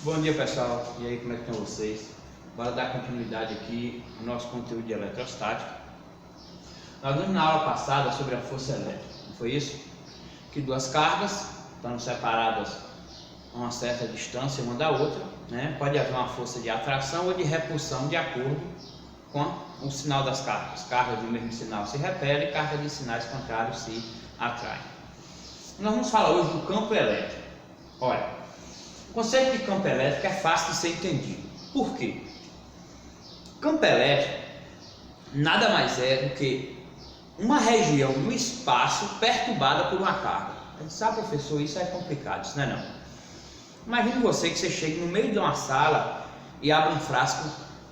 Bom dia, pessoal, e aí, como é que estão vocês? Bora dar continuidade aqui ao nosso conteúdo de eletrostática. Nós vimos na aula passada sobre a força elétrica, não foi isso? Que duas cargas estão separadas a uma certa distância uma da outra, né? Pode haver uma força de atração ou de repulsão de acordo com o sinal das cargas. Cargas do mesmo sinal se repelem, cargas de sinais contrários se atraem. Nós vamos falar hoje do campo elétrico. Olha, o conceito de campo elétrico é fácil de ser entendido. Por quê? Campo elétrico nada mais é do que uma região no espaço perturbada por uma carga. A gente sabe, professor, isso é complicado, isso não é não. Imagine você que você chega no meio de uma sala e abre um frasco,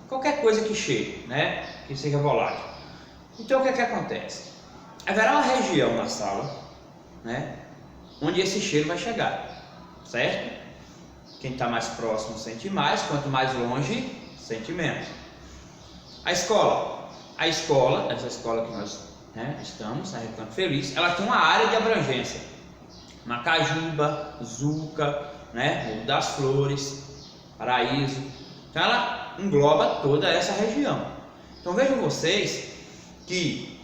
qualquer coisa que chegue, né? Que seja volátil. Então o que é que acontece? Haverá uma região na sala, né? Onde esse cheiro vai chegar, certo? Quem está mais próximo sente mais, quanto mais longe, sente menos. A escola, essa escola que nós estamos, na Recanto Feliz, ela tem uma área de abrangência. Macajuba, Zuca, Morro das Flores, Paraíso. Então ela engloba toda essa região. Então vejam vocês que,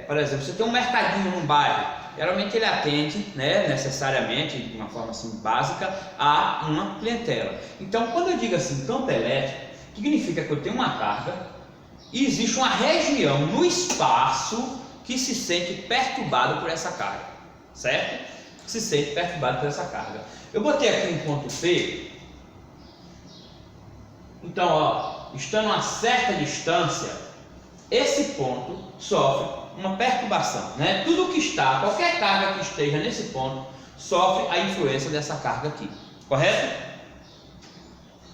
por exemplo, você tem um mercadinho num bairro. Geralmente ele atende, necessariamente, de uma forma assim básica, a uma clientela. Então, quando eu digo assim, campo elétrico, significa que eu tenho uma carga e existe uma região no espaço que se sente perturbado por essa carga, certo? Se sente perturbado por essa carga. Eu botei aqui um ponto P. Então, estando a uma certa distância, esse ponto sofre uma perturbação, Tudo que está, qualquer carga que esteja nesse ponto, sofre a influência dessa carga aqui, correto?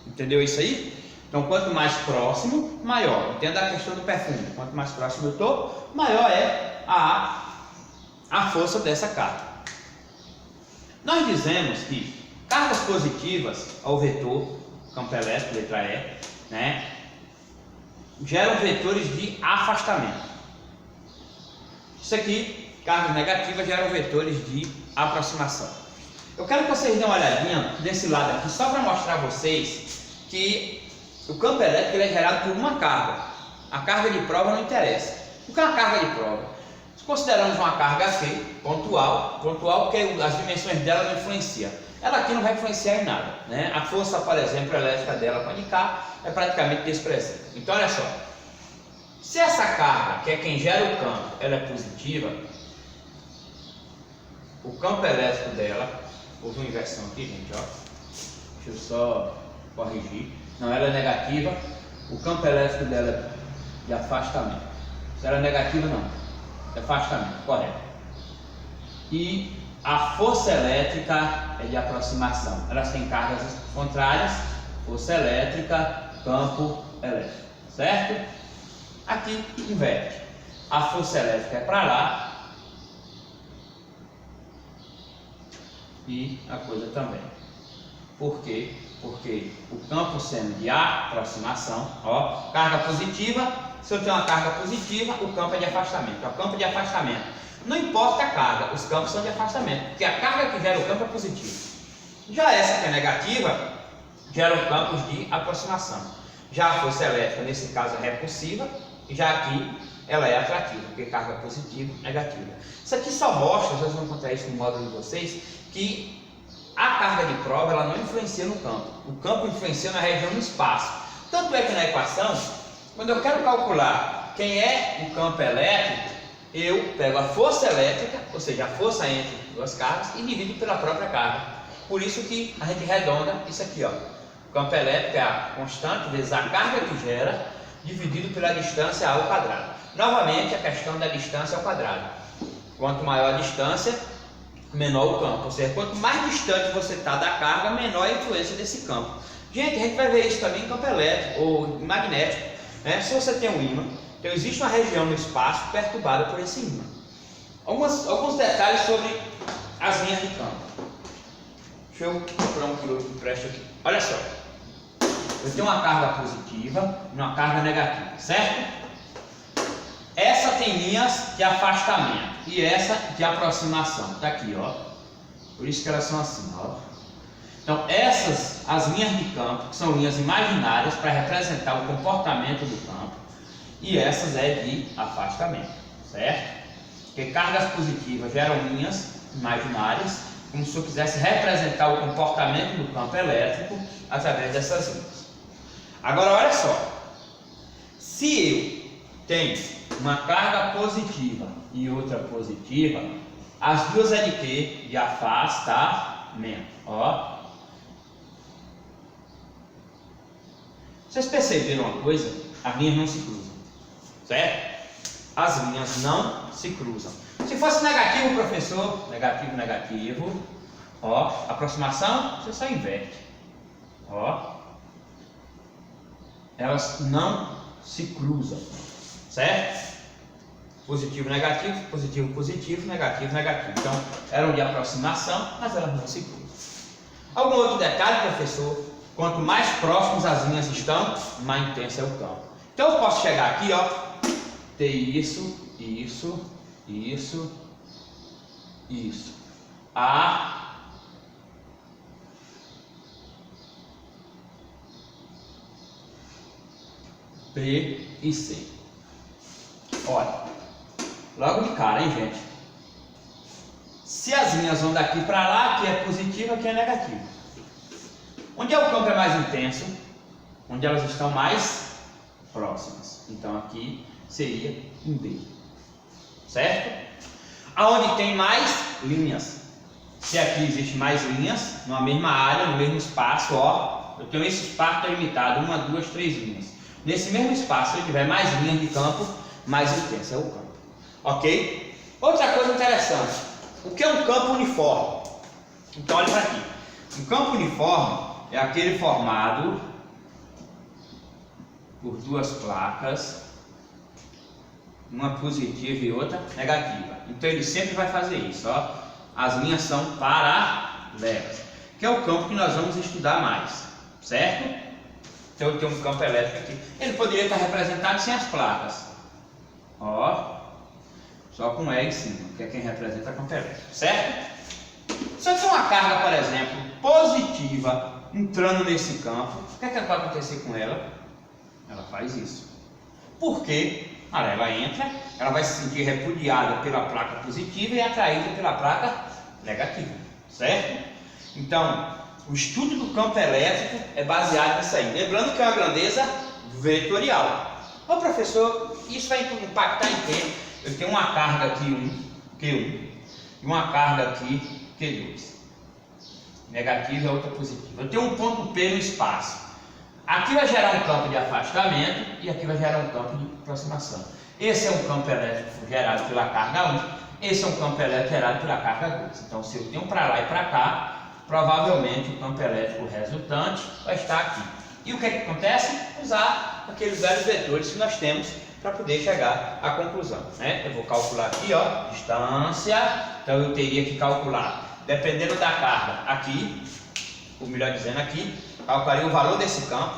Entendeu isso aí? Então, quanto mais próximo, maior. Entenda a questão do perfume. Quanto mais próximo eu estou, maior é a força dessa carga. Nós dizemos que cargas positivas ao vetor, campo elétrico, letra E, geram vetores de afastamento. Isso aqui, cargas negativas, geram vetores de aproximação. Eu quero que vocês dêem uma olhadinha desse lado aqui, só para mostrar a vocês que o campo elétrico é gerado por uma carga. A carga de prova não interessa. O que é uma carga de prova? Se consideramos uma carga P, pontual porque as dimensões dela não influenciam. Ela aqui não vai influenciar em nada, A força, por exemplo, elétrica dela com a de cá é praticamente desprezível. Então, olha só. Se essa carga, que é quem gera o campo, ela é positiva, o campo elétrico dela, houve uma inversão aqui, gente, ó. Deixa eu só corrigir. Não, ela é negativa, o campo elétrico dela é de afastamento. Se ela é negativa, não, de afastamento, correto. E a força elétrica é de aproximação. Elas têm cargas contrárias, força elétrica, campo elétrico, certo? Aqui inverte. A força elétrica é para lá e a coisa também. Por quê? Porque o campo sendo de aproximação, carga positiva, se eu tenho uma carga positiva, o campo é de afastamento. O campo de afastamento. Não importa a carga, os campos são de afastamento, porque a carga que gera o campo é positiva. Já essa que é negativa, gera campos de aproximação. Já a força elétrica, nesse caso, é repulsiva, e já aqui ela é atrativa, porque carga positiva, negativa. Isso aqui só mostra, vocês vão encontrar isso no módulo de vocês, que a carga de prova ela não influencia no campo. O campo influencia na região no espaço. Tanto é que na equação, quando eu quero calcular quem é o campo elétrico, eu pego a força elétrica, ou seja, a força entre duas cargas, e divido pela própria carga. Por isso que a gente redonda isso aqui, O campo elétrico é a constante vezes a carga que gera, dividido pela distância ao quadrado. Novamente, a questão da distância ao quadrado. Quanto maior a distância, menor o campo. Ou seja, quanto mais distante você está da carga, menor a influência desse campo. Gente, a gente vai ver isso também em campo elétrico ou magnético. Se você tem um ímã, então existe uma região no espaço perturbada por esse ímã. Alguns detalhes sobre as linhas de campo. Deixa eu procurar um que eu empresto aqui. Olha só. Eu tenho uma carga positiva e uma carga negativa, certo? Essa tem linhas de afastamento e essa de aproximação. Está aqui, Por isso que elas são assim, Então essas, as linhas de campo, que são linhas imaginárias para representar o comportamento do campo, e essas é de afastamento, certo? Porque cargas positivas geram linhas imaginárias, como se eu quisesse representar o comportamento do campo elétrico através dessas linhas. Agora olha só, se eu tenho uma carga positiva e outra positiva, as duas é de quê? De afastamento. Ó. Vocês perceberam uma coisa? As linhas não se cruzam, certo? As linhas não se cruzam. Se fosse negativo, professor, negativo, negativo, ó, aproximação, você só inverte, ó, elas não se cruzam, certo? Positivo, negativo, positivo, positivo, negativo, negativo. Então, eram de aproximação, mas elas não se cruzam. Algum outro detalhe, professor? Quanto mais próximos as linhas estão, mais intenso é o campo. Então, eu posso chegar aqui, ó, ter isso, isso, isso, isso. A, B e C. Olha, logo de cara, hein, gente? Se as linhas vão daqui para lá, aqui é positivo, aqui é negativo. Onde é o campo é mais intenso? Onde elas estão mais próximas. Então aqui seria em B, certo? Aonde tem mais linhas. Se aqui existe mais linhas, numa mesma área, no mesmo espaço, ó, eu tenho esse espaço delimitado, 1, 2, 3 linhas. Nesse mesmo espaço, se eu tiver mais linhas de campo, mais intenso é o campo. Ok? Outra coisa interessante, o que é um campo uniforme? Então olha para aqui. Um campo uniforme é aquele formado por duas placas, uma positiva e outra negativa. Então ele sempre vai fazer isso, ó. As linhas são paralelas, que é o campo que nós vamos estudar mais, certo? Então eu tenho um campo elétrico aqui. Ele poderia estar representado sem as placas, ó, só com E em cima, que é quem representa o campo elétrico, certo? Se eu tenho uma carga, por exemplo, positiva entrando nesse campo, o que é que vai acontecer com ela? Ela faz isso. Por quê? Ela entra, ela vai se sentir repudiada pela placa positiva e atraída pela placa negativa, certo? Então, o estudo do campo elétrico é baseado nisso aí. Lembrando que é uma grandeza vetorial. Ô professor, isso vai impactar em quê? Eu tenho uma carga aqui Q1 e uma carga aqui Q2. Negativa e outra positiva. Eu tenho um ponto P no espaço. Aqui vai gerar um campo de afastamento e aqui vai gerar um campo de aproximação. Esse é um campo elétrico gerado pela carga 1, esse é um campo elétrico gerado pela carga 2. Então, se eu tenho para lá e para cá, provavelmente o campo elétrico resultante vai estar aqui. E o que é que acontece? Usar aqueles velhos vetores que nós temos para poder chegar à conclusão, né? Eu vou calcular aqui, ó, distância. Então, eu teria que calcular, dependendo da carga aqui, ou melhor dizendo aqui, calcularia o valor desse campo.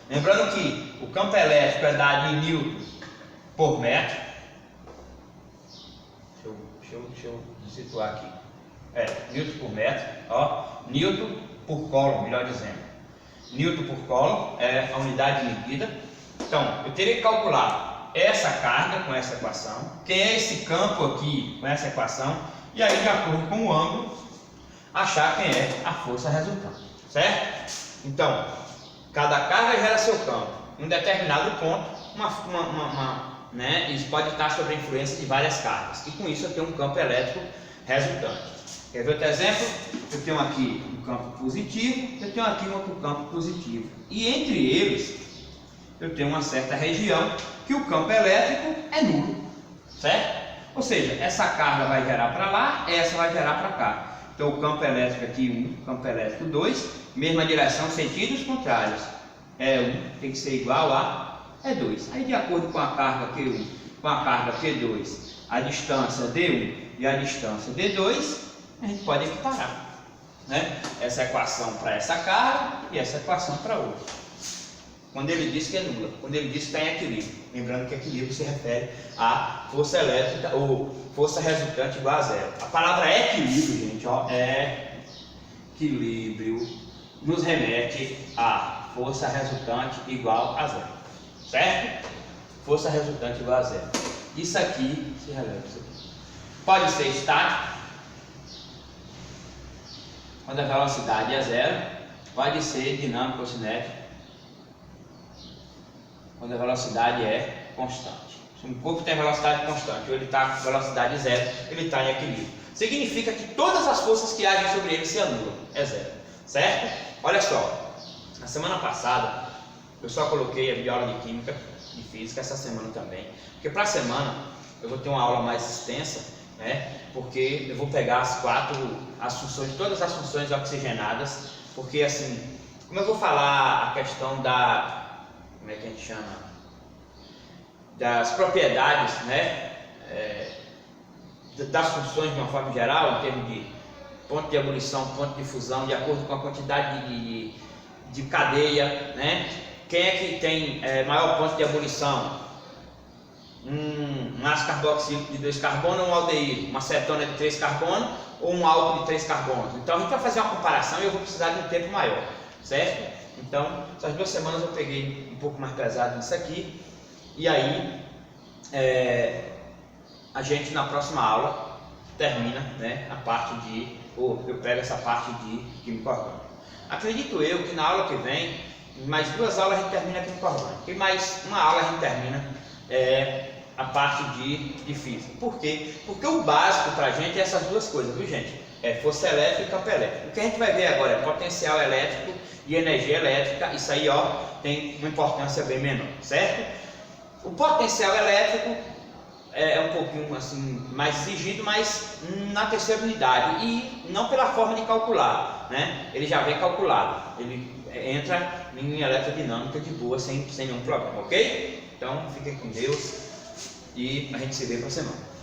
Lembrando que o campo elétrico é dado em Newton por metro. Deixa eu situar aqui. Newton por metro, ó. Newton por coulomb, melhor dizendo. Newton por coulomb é a unidade de medida. Então, eu teria que calcular essa carga com essa equação, que é esse campo aqui com essa equação, e aí, de acordo com o ângulo, achar quem é a força resultante, certo? Então, cada carga gera seu campo. Em um determinado ponto, isso pode estar sob a influência de várias cargas. E com isso eu tenho um campo elétrico resultante. Quer ver outro exemplo? Eu tenho aqui um campo positivo, eu tenho aqui um outro campo positivo. E entre eles, eu tenho uma certa região que o campo elétrico é nulo, certo? Ou seja, essa carga vai gerar para lá, essa vai gerar para cá. Então o campo elétrico aqui 1, campo elétrico 2, mesma direção, sentidos contrários. E1 tem que ser igual a E2. Aí de acordo com a carga Q1, com a carga Q2, a distância D1 e a distância D2, a gente pode equiparar, né? Essa equação para essa carga e essa equação para outra. Quando ele diz que é nula, quando ele diz que está em equilíbrio. Lembrando que equilíbrio se refere à força elétrica ou força resultante igual a zero. A palavra equilíbrio, gente, ó, é equilíbrio nos remete a força resultante igual a zero, certo? Força resultante igual a zero. Isso aqui, se releva isso aqui, pode ser estático, quando a velocidade é zero, pode ser dinâmico ou cinético, quando a velocidade é constante. Se um corpo tem velocidade constante ou ele está com velocidade zero, ele está em equilíbrio. Significa que todas as forças que agem sobre ele se anulam, é zero, certo? Olha só, na semana passada eu só coloquei a aula de química e física, essa semana também, porque para a semana eu vou ter uma aula mais extensa, né? Porque eu vou pegar todas as funções oxigenadas, porque assim, como eu vou falar a questão como é que a gente chama? Das propriedades, né? Das funções de uma forma geral, em termos de ponto de ebulição, ponto de fusão, de acordo com a quantidade de cadeia, né? Quem é que tem maior ponto de ebulição? Um ácido carboxílico de 2 carbonos ou um aldeído? Uma cetona de 3 carbonos ou um álcool de 3 carbonos? Então a gente vai fazer uma comparação e eu vou precisar de um tempo maior, certo? Então, essas 2 semanas eu peguei um pouco mais pesado nisso aqui. E aí, a gente na próxima aula termina, né, a parte eu pego essa parte de química orgânica. Acredito eu que na aula que vem, em mais 2 aulas a gente termina a química orgânica. E mais uma aula a gente termina a parte de física. Por quê? Porque o básico para a gente é essas 2 coisas, viu gente? É força elétrica e campo elétrico. O que a gente vai ver agora é potencial elétrico e energia elétrica. Isso aí, ó, tem uma importância bem menor, certo? O potencial elétrico é um pouquinho assim mais exigido, mas na terceira unidade e não pela forma de calcular, né? Ele já vem calculado, ele entra em eletrodinâmica de boa, sem nenhum problema, ok? Então fiquem com Deus e a gente se vê para a semana.